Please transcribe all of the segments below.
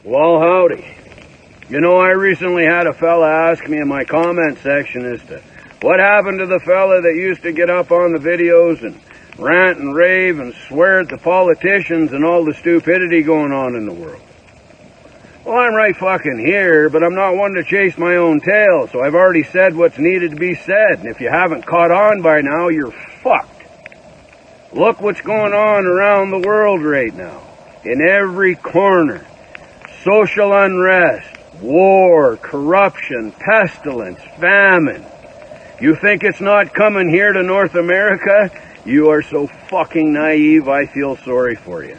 Well, howdy. You know, I recently had a fella ask me in my comment section as to what happened to the fella that used to get up on the videos and rant and rave and swear at the politicians and all the stupidity going on in the world. Well, I'm right fucking here, but I'm not one to chase my own tail, so I've already said what's needed to be said, and if you haven't caught on by now, you're fucked. Look what's going on around the world right now. In every corner. Social unrest, war, corruption, pestilence, famine. You think it's not coming here to North America? You are so fucking naive, I feel sorry for you.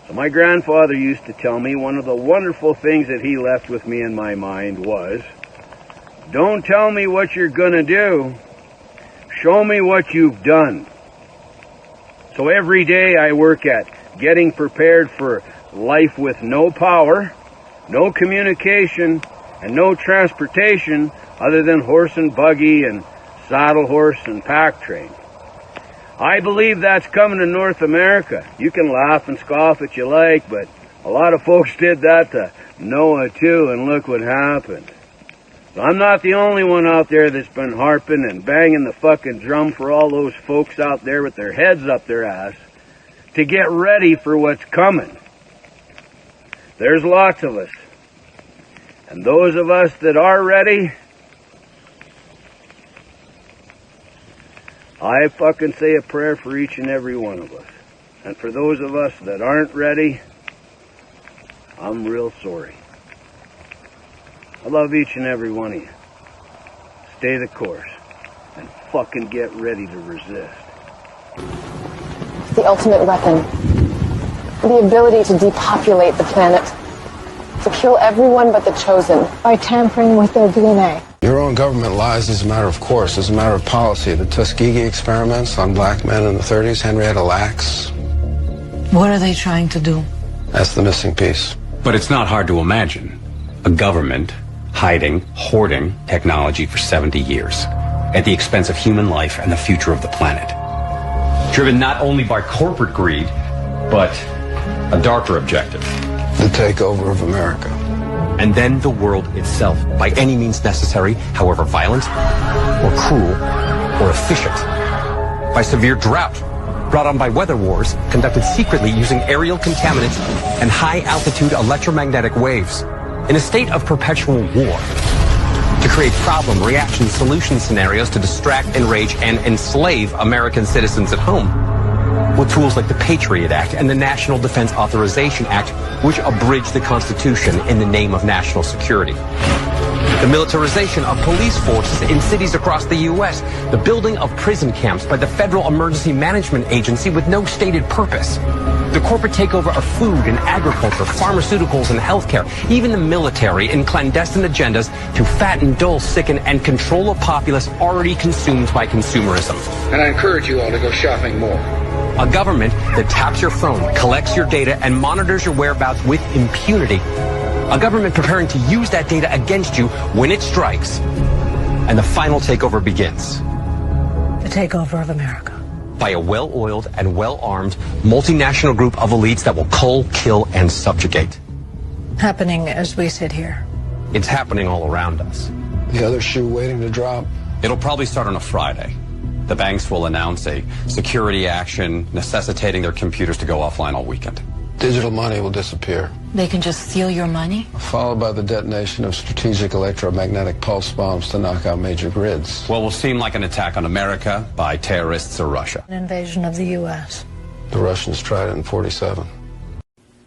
So my grandfather used to tell me one of the wonderful things that he left with me in my mind was, don't tell me what you're gonna do, show me what you've done. So every day I work at getting prepared for life with no power, no communication, and no transportation other than horse and buggy and saddle horse and pack train. I believe that's coming to North America. You can laugh and scoff if you like, but a lot of folks did that to Noah too, and look what happened. So I'm not the only one out there that's been harping and banging the fucking drum for all those folks out there with their heads up their ass to get ready for what's coming. There's lots of us. And those of us that are ready, I fucking say a prayer for each and every one of us. And for those of us that aren't ready, I'm real sorry. I love each and every one of you. Stay the course. And fucking get ready to resist. The ultimate weapon. The ability to depopulate the planet. To kill everyone but the chosen. By tampering with their DNA. Your own government lies as a matter of course, as a matter of policy. The Tuskegee experiments on black men in the 30s, Henrietta Lacks. What are they trying to do? That's the missing piece. But it's not hard to imagine. A government hiding, hoarding technology for 70 years at the expense of human life and the future of the planet. Driven not only by corporate greed, but a darker objective. The takeover of America. And then the world itself, by any means necessary, however violent, or cruel, or efficient. By severe drought, brought on by weather wars, conducted secretly using aerial contaminants and high-altitude electromagnetic waves. In a state of perpetual war. To create problem, reaction, solution scenarios to distract, enrage, and enslave American citizens at home. With tools like the Patriot Act and the National Defense Authorization Act, which abridge the Constitution in the name of national security. The militarization of police forces in cities across the U.S., the building of prison camps by the Federal Emergency Management Agency with no stated purpose, the corporate takeover of food and agriculture, pharmaceuticals and healthcare, even the military in clandestine agendas to fatten, dull, sicken, and control a populace already consumed by consumerism. And I encourage you all to go shopping more. A government that taps your phone, collects your data, and monitors your whereabouts with impunity. A government preparing to use that data against you when it strikes. And the final takeover begins. The takeover of America. By a well-oiled and well-armed multinational group of elites that will cull, kill, and subjugate. Happening as we sit here. It's happening all around us. The other shoe waiting to drop. It'll probably start on a Friday. The banks will announce a security action necessitating their computers to go offline all weekend. Digital money will disappear. They can just steal your money? Followed by the detonation of strategic electromagnetic pulse bombs to knock out major grids. What will seem like an attack on America by terrorists or Russia. An invasion of the U.S. The Russians tried it in 1947.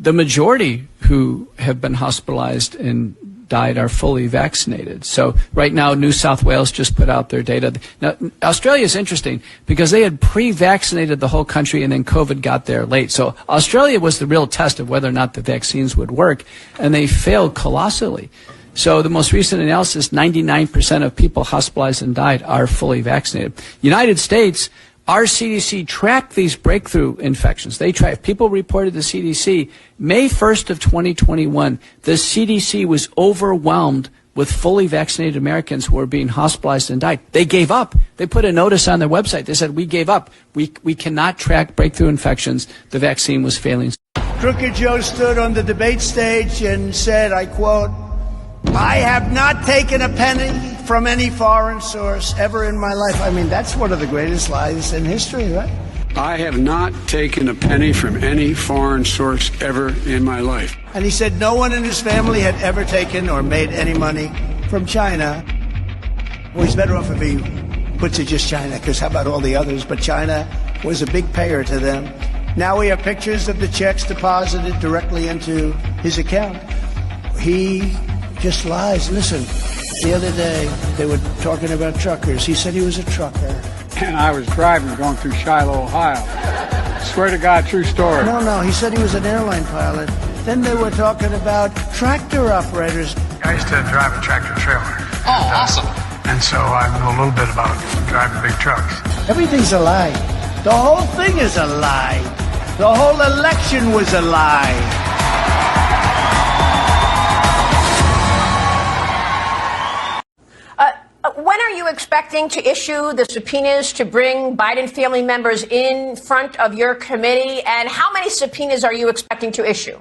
The majority who have been hospitalized and died are fully vaccinated. So right now, New South Wales just put out their data. Now, Australia is interesting because they had pre-vaccinated the whole country and then COVID got there late. So Australia was the real test of whether or not the vaccines would work, and they failed colossally. So the most recent analysis, 99% of people hospitalized and died are fully vaccinated. United States, our CDC tracked these breakthrough infections. They tracked. People reported to the CDC May 1st of 2021. The CDC was overwhelmed with fully vaccinated Americans who were being hospitalized and died. They gave up. They put a notice on their website. They said, we gave up. We cannot track breakthrough infections. The vaccine was failing. Crooked Joe stood on the debate stage and said, I quote, "I have not taken a penny from any foreign source ever in my life." I mean, that's one of the greatest lies in history, right? I have not taken a penny from any foreign source ever in my life. And he said no one in his family had ever taken or made any money from China. Well, he's better off if he puts it just China, because how about all the others? But China was a big payer to them. Now we have pictures of the checks deposited directly into his account. He just lies. Listen, the other day they were talking about truckers. He said he was a trucker. And I was driving, going through Shiloh, Ohio. Swear to God, true story. No, he said he was an airline pilot. Then they were talking about tractor operators. I used to drive a tractor trailer. Oh, awesome. And so I know a little bit about driving big trucks. Everything's a lie. The whole thing is a lie. The whole election was a lie. When are you expecting to issue the subpoenas to bring Biden family members in front of your committee? And how many subpoenas are you expecting to issue?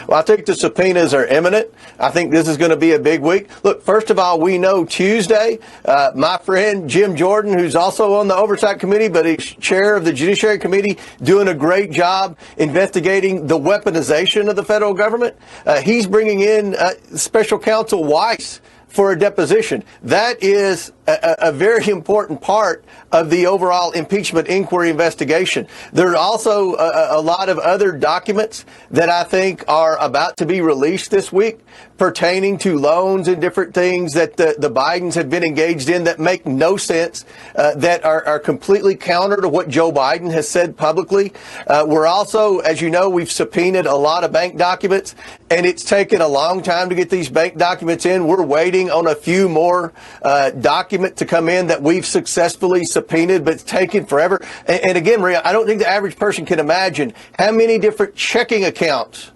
Well, I think the subpoenas are imminent. I think this is going to be a big week. Look, first of all, we know Tuesday, my friend Jim Jordan, who's also on the Oversight Committee, but he's chair of the Judiciary Committee, doing a great job investigating the weaponization of the federal government. He's bringing in Special Counsel Weiss for a deposition. That is a very important part of the overall impeachment inquiry investigation. There are also a lot of other documents that I think are about to be released this week pertaining to loans and different things that the Bidens have been engaged in that make no sense, that are completely counter to what Joe Biden has said publicly. We're also, as you know, we've subpoenaed a lot of bank documents, and it's taken a long time to get these bank documents in. We're waiting on a few more documents to come in that we've successfully subpoenaed, but it's taken forever. And again, Maria, I don't think the average person can imagine how many different checking accounts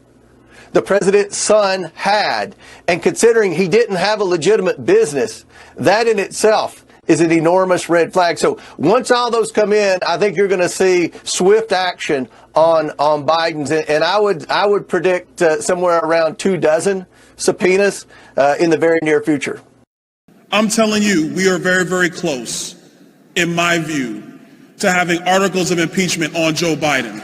the president's son had. And considering he didn't have a legitimate business, that in itself is an enormous red flag. So once all those come in, I think you're going to see swift action on Biden's. And I would predict somewhere around 24 subpoenas in the very near future. I'm telling you, we are very, very close, in my view, to having articles of impeachment on Joe Biden.